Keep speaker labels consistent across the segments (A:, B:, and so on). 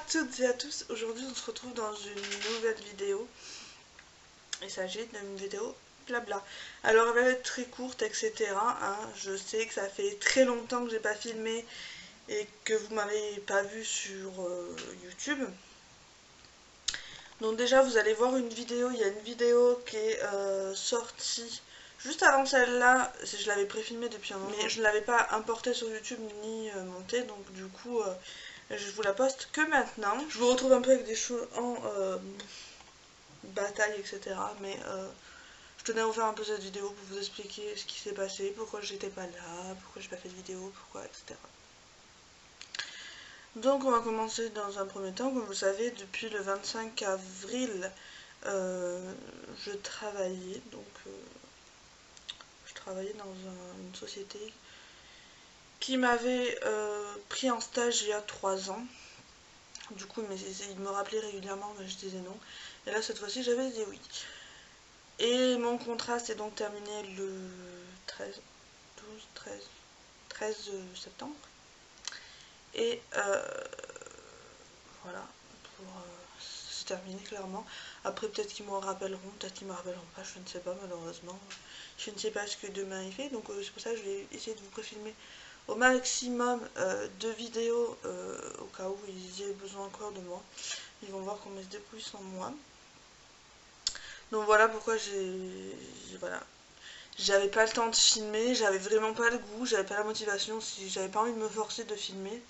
A: toutes et à tous, aujourd'hui on se retrouve dans une nouvelle vidéo. Il s'agit d'une vidéo blabla. Alors elle va être très courte, etc. Hein. Je sais que ça fait très longtemps que j'ai pas filmé et que vous m'avez pas vu sur YouTube. Donc déjà vous allez voir une vidéo, il y a une vidéo qui est sortie juste avant celle-là. Je l'avais préfilmée depuis un moment, mais je ne l'avais pas importée sur YouTube ni montée, donc du coup je vous la poste que maintenant. Je vous retrouve un peu avec des choses en bataille, etc. Mais je tenais à vous faire un peu cette vidéo pour vous expliquer ce qui s'est passé, pourquoi j'étais pas là, pourquoi j'ai pas fait de vidéo, pourquoi, etc. Donc on va commencer dans un premier temps. Comme vous savez, depuis le 25 avril, je travaillais. Donc je travaillais dans une société qui m'avait pris en stage il y a 3 ans. Du coup, il me rappelait régulièrement, mais je disais non. Et là, cette fois-ci, j'avais dit oui. Et mon contrat s'est donc terminé le 13 septembre. Et voilà, c'est terminé clairement. Après, peut-être qu'ils me rappelleront, peut-être qu'ils me rappelleront pas, je ne sais pas, malheureusement. Je ne sais pas ce que demain il fait, donc c'est pour ça que je vais essayer de vous préfilmer au maximum de vidéos au cas où ils aient besoin encore de moi. Ils vont voir comment ils se débrouillent sans moi. Donc voilà pourquoi voilà. J'avais pas le temps de filmer, j'avais vraiment pas le goût, j'avais pas la motivation, si j'avais pas envie de me forcer de filmer.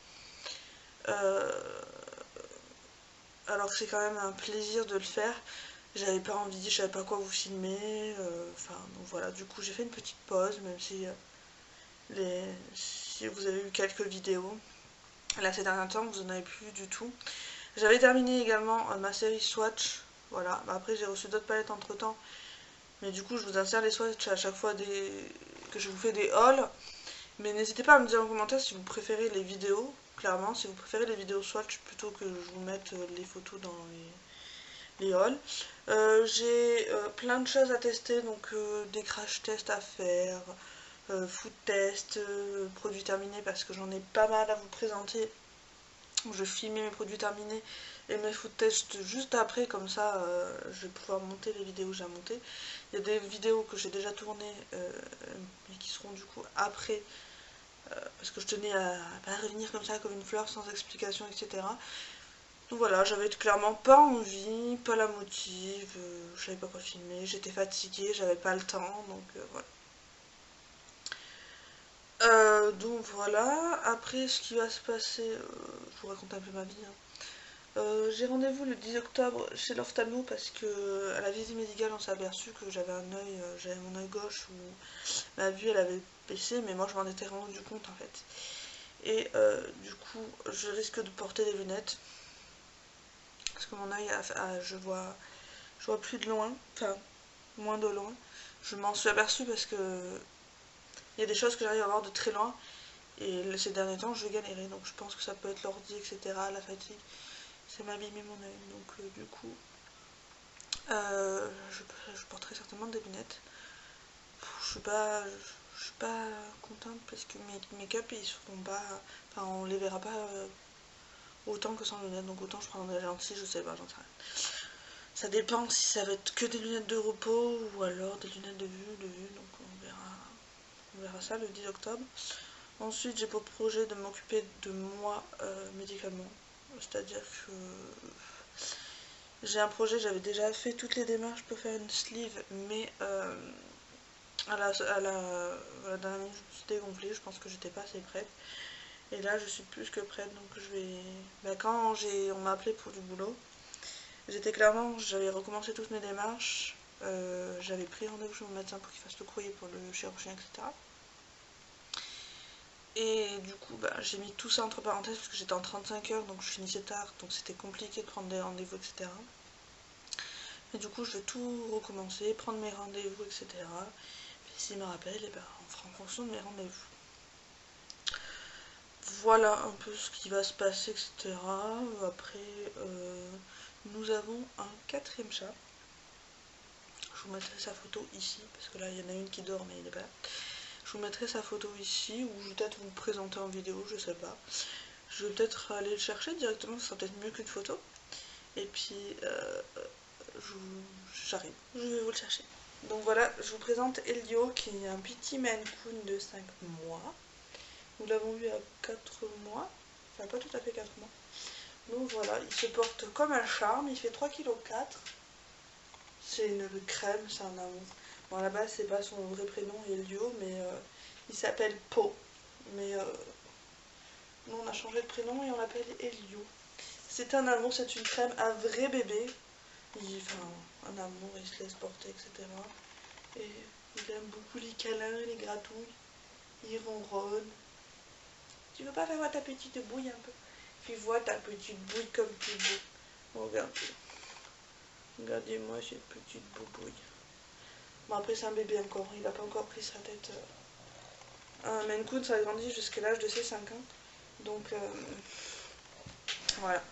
A: Alors que c'est quand même un plaisir de le faire. J'avais pas envie, je savais pas quoi vous filmer. Enfin, donc voilà, du coup j'ai fait une petite pause, même si, si vous avez eu quelques vidéos. Là ces derniers temps, vous en avez plus du tout. J'avais terminé également ma série Swatch. Voilà, après j'ai reçu d'autres palettes entre temps. Mais du coup je vous insère les swatchs à chaque fois que je vous fais des hauls. Mais n'hésitez pas à me dire en commentaire si vous préférez les vidéos, clairement, si vous préférez les vidéos swatch plutôt que je vous mette les photos dans les hauls. J'ai plein de choses à tester, donc des crash tests à faire, food test, produits terminés, parce que j'en ai pas mal à vous présenter. Je vais filmer mes produits terminés et mes food tests juste après, comme ça je vais pouvoir monter les vidéos que j'ai à monter. Il y a des vidéos que j'ai déjà tournées mais qui seront du coup après, parce que je tenais à pas revenir comme ça comme une fleur sans explication, etc. Donc voilà, j'avais clairement pas envie, pas la motive, je savais pas quoi filmer, j'étais fatiguée, j'avais pas le temps, donc voilà. Donc voilà, après ce qui va se passer, je vous raconte un peu ma vie. J'ai rendez-vous le 10 octobre chez l'ophtalmo parce que à la visite médicale on s'est aperçu que j'avais un œil, j'avais mon œil gauche où ma vue elle avait baissé, mais moi je m'en étais rendu compte en fait. Et du coup je risque de porter des lunettes parce que mon œil je vois plus de loin, enfin moins de loin. Je m'en suis aperçue parce que il y a des choses que j'arrive à voir de très loin et ces derniers temps je galérais, donc je pense que ça peut être l'ordi, etc., la fatigue, ça m'a abîmé mon œil, donc du coup je porterai certainement des lunettes. Je suis pas contente parce que mes make-up ils seront pas, enfin on les verra pas autant que sans lunettes, donc autant je prendrai des lentilles, je sais pas, j'en sais rien. Ça dépend si ça va être que des lunettes de repos ou alors des lunettes de vue, donc on verra ça le 10 octobre. Ensuite j'ai pour projet de m'occuper de moi médicalement, c'est-à-dire que j'ai un projet, j'avais déjà fait toutes les démarches pour faire une sleeve, mais à la dernière minute je me suis dégonflée, je pense que j'étais pas assez prête. Et là je suis plus que prête, donc je vais... quand on m'a appelé pour du boulot, j'avais recommencé toutes mes démarches, j'avais pris rendez-vous chez mon médecin pour qu'il fasse le courrier pour le chirurgien, etc. Et du coup j'ai mis tout ça entre parenthèses parce que j'étais en 35 heures, donc je finissais tard, donc c'était compliqué de prendre des rendez-vous, etc. Et du coup je vais tout recommencer, prendre mes rendez-vous, etc. Puis s'il me rappelle, et on fera en fonction de mes rendez-vous. Voilà un peu ce qui va se passer, etc. Après, nous avons un quatrième chat. Je vous mettrai sa photo ici, parce que là il y en a une qui dort mais il n'est pas là. Je vous mettrai sa photo ici, ou je vais peut-être vous présenter en vidéo, je sais pas. je vais peut-être aller le chercher directement, ça sera peut-être mieux qu'une photo. Et puis j'arrive, je vais vous le chercher. Donc voilà, je vous présente Elio qui est un petit Maine Coon de 5 mois. Nous l'avons eu à 4 mois, enfin pas tout à fait 4 mois. Donc voilà, il se porte comme un charme, il fait 3,4 kg. C'est une crème, c'est un amour. Bon, à la base, c'est pas son vrai prénom, Elio, mais il s'appelle Po. Mais nous, on a changé de prénom et on l'appelle Elio. C'est un amour, c'est une crème, un vrai bébé. Enfin, un amour, il se laisse porter, etc. Et il aime beaucoup les câlins, les gratouilles. Il ronronne. Tu veux pas faire voir ta petite bouille un peu? Puis vois ta petite bouille comme tu es beau. Regardez. Regardez-moi cette petite boubouille. Bon, après, c'est un bébé encore, il n'a pas encore pris sa tête. Un Maine Coon, ça a grandi jusqu'à l'âge de ses 5 ans. Donc, voilà.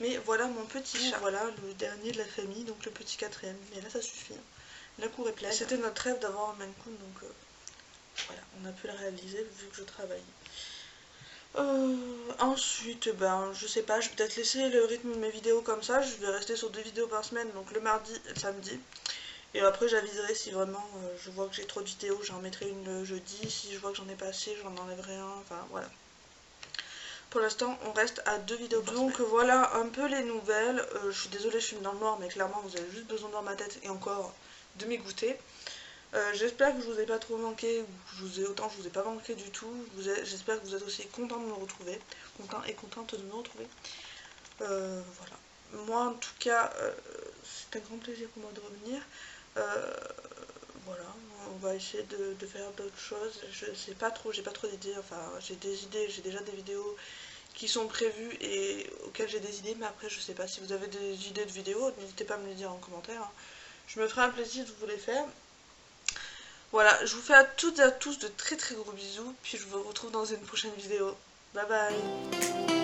A: Mais voilà mon petit chat. Voilà le dernier de la famille, donc le petit 4e. Mais là, ça suffit. La cour est pleine. C'était notre rêve d'avoir un Maine Coon, donc voilà, on a pu le réaliser vu que je travaille. Ensuite, ben, je sais pas, je vais peut-être laisser le rythme de mes vidéos comme ça. Je vais rester sur 2 vidéos par semaine, donc le mardi et le samedi. Et après, j'aviserai si vraiment je vois que j'ai trop de vidéos, j'en mettrai une le jeudi. Si je vois que j'en ai pas assez, j'en enlèverai un. Enfin, voilà. Pour l'instant, on reste à 2 vidéos par semaine. Donc voilà un peu les nouvelles. Je suis désolée, je suis dans le noir, mais clairement, vous avez juste besoin de voir ma tête et encore de m'écouter. J'espère que je vous ai pas trop manqué, ou que je vous ai autant, je vous ai pas manqué du tout. J'espère que vous êtes aussi contents de me retrouver, contents et contentes de me retrouver. Voilà. Moi, en tout cas, c'est un grand plaisir pour moi de revenir. Voilà, on va essayer de faire d'autres choses. Je sais pas trop, j'ai pas trop d'idées. Enfin, j'ai des idées, j'ai déjà des vidéos qui sont prévues et auxquelles j'ai des idées, mais après, je sais pas. Si vous avez des idées de vidéos, n'hésitez pas à me les dire en commentaire. Hein. Je me ferai un plaisir de vous les faire. Voilà, je vous fais à toutes et à tous de très très gros bisous, puis je vous retrouve dans une prochaine vidéo. Bye bye.